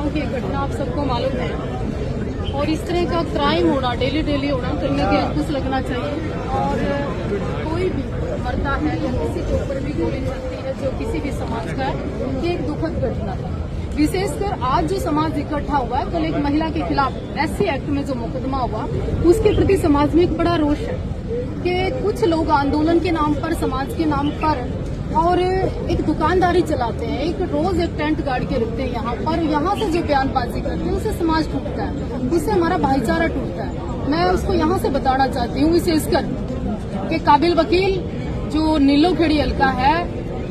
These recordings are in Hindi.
महिलाओं की घटना आप सबको मालूम है, और इस तरह का क्राइम होना, डेली होना, करने के अंकुश लगना चाहिए। और कोई भी मरता है या किसी के ऊपर भी गोली चलती है जो किसी भी समाज का है, ये एक दुखद घटना है। विशेषकर आज जो समाज इकट्ठा हुआ है, कल एक महिला के खिलाफ एससी एक्ट में जो मुकदमा हुआ, उसके प्रति समाज में एक बड़ा रोष है कि कुछ लोग आंदोलन के नाम पर, समाज के नाम पर, और एक दुकानदारी चलाते हैं, एक रोज एक टेंट गाड़ के रखते हैं यहाँ पर। यहाँ से जो बयानबाजी करते हैं उससे समाज टूटता है, उससे हमारा भाईचारा टूटता है। मैं उसको यहाँ से बताना चाहती हूँ विशेषकर कि काबिल वकील जो नीलोखेड़ी हल्का है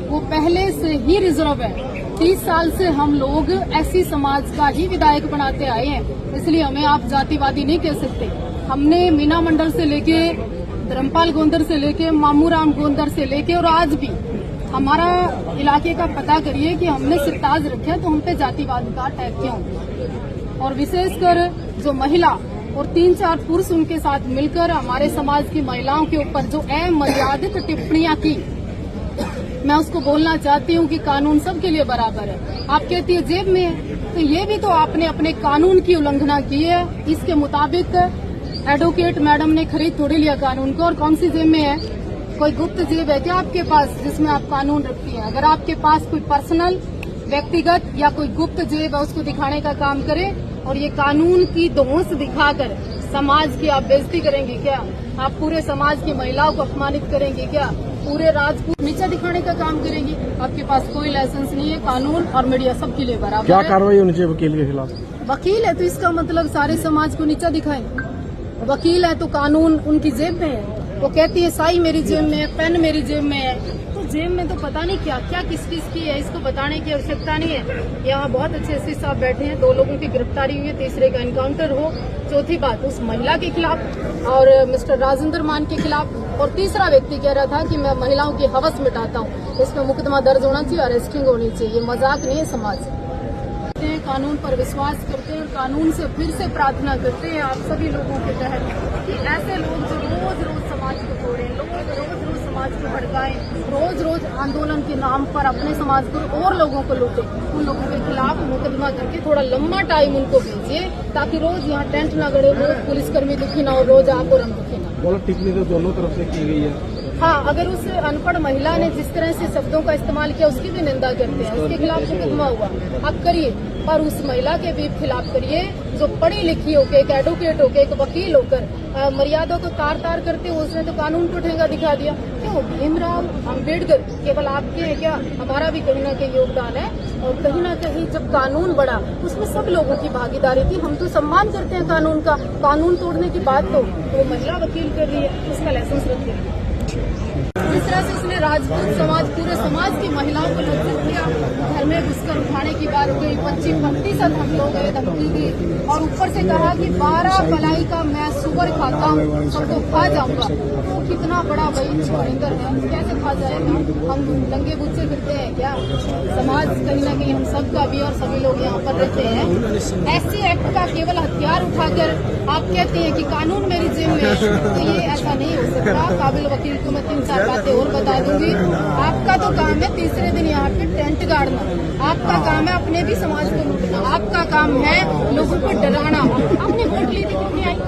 वो पहले से ही रिजर्व है। 30 साल से हम लोग ऐसी समाज का ही विधायक बनाते आए हैं, इसलिए हमें आप जातिवादी नहीं कह सकते। हमने मीना मंडल से लेके, धर्मपाल गोंदर से लेके, मामूराम गोंदर से लेके, और आज भी हमारा इलाके का पता करिए कि हमने सिरताज रखे तो हम पे जातिवाद का अटैक क्यों। और विशेषकर जो महिला और 3-4 पुरुष उनके साथ मिलकर हमारे समाज की महिलाओं के ऊपर जो अमर्यादित टिप्पणियां की, मैं उसको बोलना चाहती हूँ कि कानून सबके लिए बराबर है। आप कहती है जेब में है, तो ये भी तो आपने अपने कानून की उल्लंघना की है। इसके मुताबिक एडवोकेट मैडम ने खरीद थोड़ी लिया कानून को, और कौन सी जेब में है? कोई गुप्त जेब है क्या आपके पास जिसमें आप कानून रखती हैं? अगर आपके पास कोई पर्सनल, व्यक्तिगत या कोई गुप्त जेब है, उसको दिखाने का काम करें। और ये कानून की धौंस दिखाकर समाज की आप बेइज्जती करेंगे क्या? आप पूरे समाज की महिलाओं को अपमानित करेंगे क्या? पूरे राजपूत नीचा दिखाने का काम करेंगी? आपके पास कोई लाइसेंस नहीं है। कानून और मीडिया सबके लिए बराबर क्या है। कार्रवाई होनी चाहिए वकील के खिलाफ? वकील है तो इसका मतलब सारे समाज को नीचा दिखाएं। वकील है तो कानून उनकी जेब में है। वो कहती है साई मेरी जेब में है, पेन मेरी जेब में है, तो जेब में तो पता नहीं क्या क्या किस की है, इसको बताने की आवश्यकता नहीं है। यहाँ बहुत अच्छे एसपी साहब बैठे हैं, 2 लोगों की गिरफ्तारी हुई है, तीसरे का एनकाउंटर हो। चौथी बात उस महिला के खिलाफ और मिस्टर राजेंद्र मान के खिलाफ, और तीसरा व्यक्ति कह रहा था कि मैं महिलाओं की हवस मिटाता हूँ, इसमें मुकदमा दर्ज होना चाहिए, अरेस्टिंग होनी चाहिए। मजाक नहीं है समाज। कानून पर विश्वास करते हैं और कानून से फिर से प्रार्थना करते हैं आप सभी लोगों के तहत कि ऐसे लोग जो रोज समाज को तोड़ें, रोज समाज को भड़काएं, रोज आंदोलन के नाम पर अपने समाज को और लोगों को लूटें, उन लोगों के खिलाफ मुकदमा करके थोड़ा लंबा टाइम उनको भेजिए, ताकि रोज यहाँ टेंट न गड़े, रोज पुलिसकर्मी दुखी ना हो, रोज आप और हम दुखी ना। बोलो टिप्पणी तो दोनों तरफ से की गई है। हाँ, अगर उस अनपढ़ महिला ने जिस तरह से शब्दों का इस्तेमाल किया उसकी भी निंदा करते हैं, उसके खिलाफ मुकदमा हुआ, आप करिए, पर उस महिला के भी खिलाफ करिए जो पढ़ी लिखी होकर, एक एडवोकेट होकर, एक वकील होकर मर्यादा को तार करते हो। उसने तो कानून को ठेंगा दिखा दिया। क्यों भीमराव अम्बेडकर केवल आपके हैं क्या? हमारा भी कहीं ना कहीं योगदान है, और कहीं ना कहीं जब कानून बढ़ा उसमें सब लोगों की भागीदारी थी। हम तो सम्मान करते हैं कानून का। कानून तोड़ने की बात तो वो महिला वकील कर रही है, उसका लाइसेंस रख दिया। जिस तरह से उसने राजपूत समाज, पूरे समाज की महिलाओं को लज्जित किया, घर में घुसकर उठाने की बात हो गई, 25% हम लोग गए, धमकी दी, और ऊपर से कहा कि 12 कलाई का मैं सुअर खाता हूँ, सबको खा जाऊंगा। तो कितना बड़ा वही सुरेंद्र है, कैसे खा जाएगा? हम दंगे बुच्चे फिरते हैं क्या? समाज कहीं ना कहीं हम सबका भी, और सभी लोग यहाँ पर रहते हैं। एससी एक्ट का केवल हथियार उठाकर आप कहते हैं कि कानून मेरी जेब में है, तो ये ऐसा नहीं हो सकता। काबिल वकील को मैं 3-4 बातें और बता दूंगी। आपका तो काम है तीसरे दिन यहाँ पे टेंट गाड़ना, आपका काम है अपने भी समाज को लूटना, आपका काम है लोगों को डराना। आपने वोट ली थी, कितनी आई?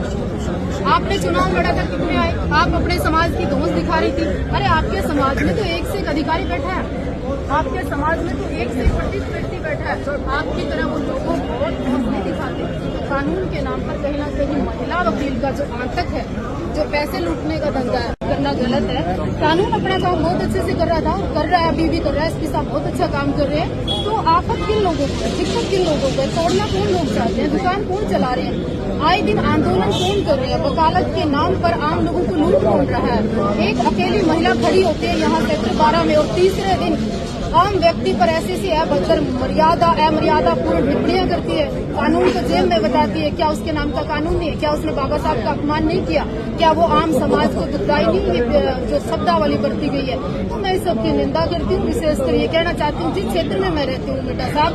आपने चुनाव लड़ा था, कितने आए? आप अपने समाज की धौंस दिखा रही थी। अरे आपके समाज में तो एक से एक अधिकारी बैठा है, आपके समाज में तो एक से एक प्रतिष्ठित व्यक्ति बैठा है। आपकी तरह वो लोगों को धौंस नहीं दिखाते। तो कानून के नाम पर कहीं ना कहीं महिला वकील का जो आतंक है, जो पैसे लूटने का धंधा है, करना गलत है। कानून अपना काम बहुत अच्छे से कर रहा था, कर रहा है, अभी भी कर रहा है। एसपी साहब बहुत अच्छा काम कर रहे हैं। तो आफत किन लोगों को है, दिक्कत किन लोगों को है, तोड़ना कौन लोग चाहते हैं, दुकान कौन चला रहे हैं, आए दिन आंदोलन कौन कर रहे हैं, वकालत के नाम पर आम लोगों को लूट कौन रहा है। एक अकेली महिला खड़ी होती है यहाँ सेक्टर 12 में, और तीसरे दिन आम व्यक्ति पर ऐसी अभद्र अमर्यादा पूर्ण टिप्पणियां करती है, कानून को जेल में बताती है। क्या उसके नाम का कानून नहीं है? क्या उसने बाबा साहब का अपमान नहीं किया? क्या वो आम समाज को दुखदाई नहीं जो शब्दावली बरती गई है? तो मैं इस सबकी निंदा करती हूँ। विशेषकर ये कहना चाहती हूँ, जिस क्षेत्र में मैं रहती हूँ मिटा साहब,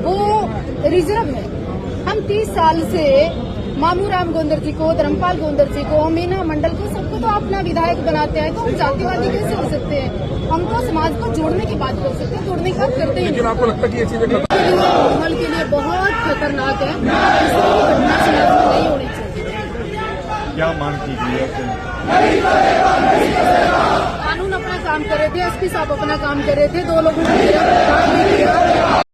वो रिजर्व है। हम 30 साल से मामूराम गोंदर जी को, धर्मपाल गोंदर जी को, मीना मंडल को, सबको तो अपना विधायक बनाते हैं। तो हम जातिवादी कैसे हो सकते हैं? हम तो समाज को जोड़ने की बात कर सकते हैं, तोड़ने की बात करते हैं। लेकिन आपको लगता है कि ये चीजें के लिए बहुत खतरनाक है। इस तरह की घटना समाज में नहीं होनी चाहिए। क्या मांग की गई है? कानून अपना काम कर रहे थे, एसपी साहब अपना काम कर रहे थे, 2 लोगों को गिरफ्तार नहीं किया।